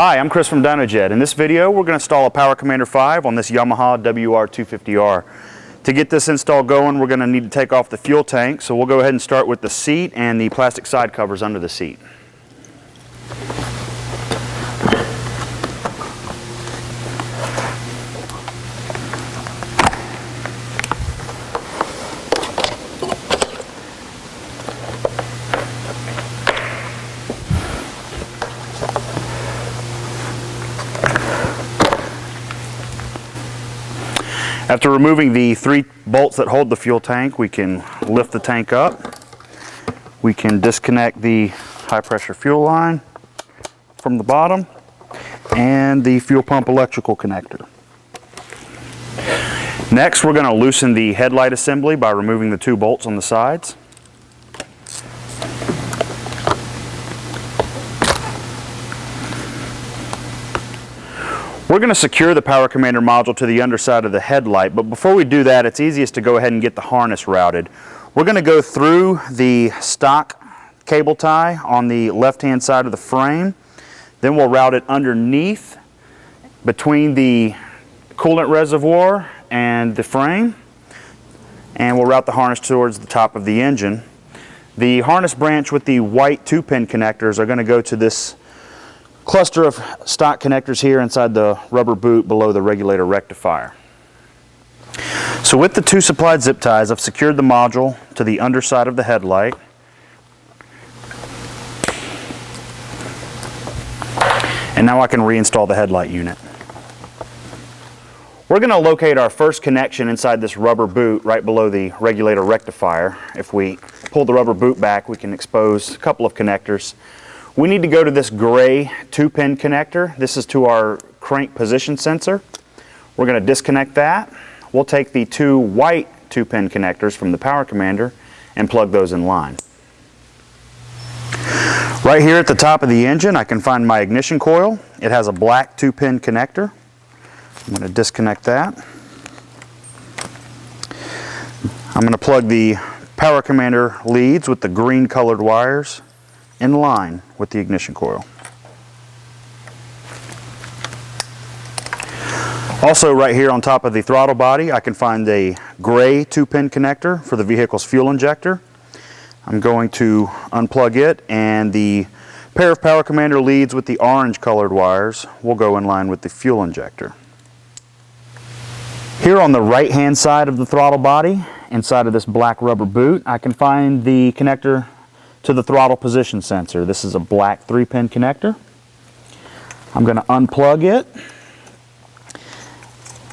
Hi, I'm Chris from Dynojet. In this video, we're going to install a Power Commander 5 on this Yamaha WR250R. To get this install going, we're going to need to take off the fuel tank, so we'll go ahead and start with the seat and the plastic side covers under the seat. After removing the 3 bolts that hold the fuel tank, we can lift the tank up. We can disconnect the high pressure fuel line from the bottom and the fuel pump electrical connector. Next, we're going to loosen the headlight assembly by removing the 2 bolts on the sides. We're going to secure the Power Commander module to the underside of the headlight, but before we do that, it's easiest to go ahead and get the harness routed. We're going to go through the stock cable tie on the left-hand side of the frame. Then we'll route it underneath between the coolant reservoir and the frame, and we'll route the harness towards the top of the engine. The harness branch with the white 2-pin connectors are going to go to this cluster of stock connectors here inside the rubber boot below the regulator rectifier. So with the 2 supplied zip ties, I've secured the module to the underside of the headlight. And now I can reinstall the headlight unit. We're going to locate our first connection inside this rubber boot right below the regulator rectifier. If we pull the rubber boot back, we can expose a couple of connectors. We need to go to this gray 2-pin connector. This is to our crank position sensor. We're going to disconnect that. We'll take the 2 white 2-pin connectors from the Power Commander and plug those in line. Right here at the top of the engine, I can find my ignition coil. It has a black 2-pin connector. I'm going to disconnect that. I'm going to plug the Power Commander leads with the green colored wires in line with the ignition coil. Also right here on top of the throttle body, I can find a gray 2-pin connector for the vehicle's fuel injector. I'm going to unplug it, and the pair of Power Commander leads with the orange colored wires will go in line with the fuel injector. Here on the right hand side of the throttle body, inside of this black rubber boot, I can find the connector to the throttle position sensor. This is a black 3-pin connector. I'm going to unplug it,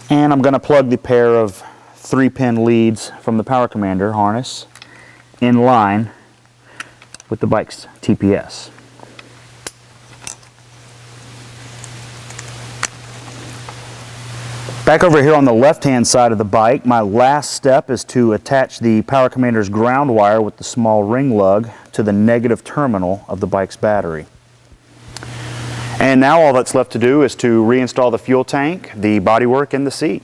and I'm going to plug the pair of 3-pin leads from the Power Commander harness in line with the bike's TPS. Back over here on the left-hand side of the bike, my last step is to attach the Power Commander's ground wire with the small ring lug to the negative terminal of the bike's battery. And now all that's left to do is to reinstall the fuel tank, the bodywork, and the seat.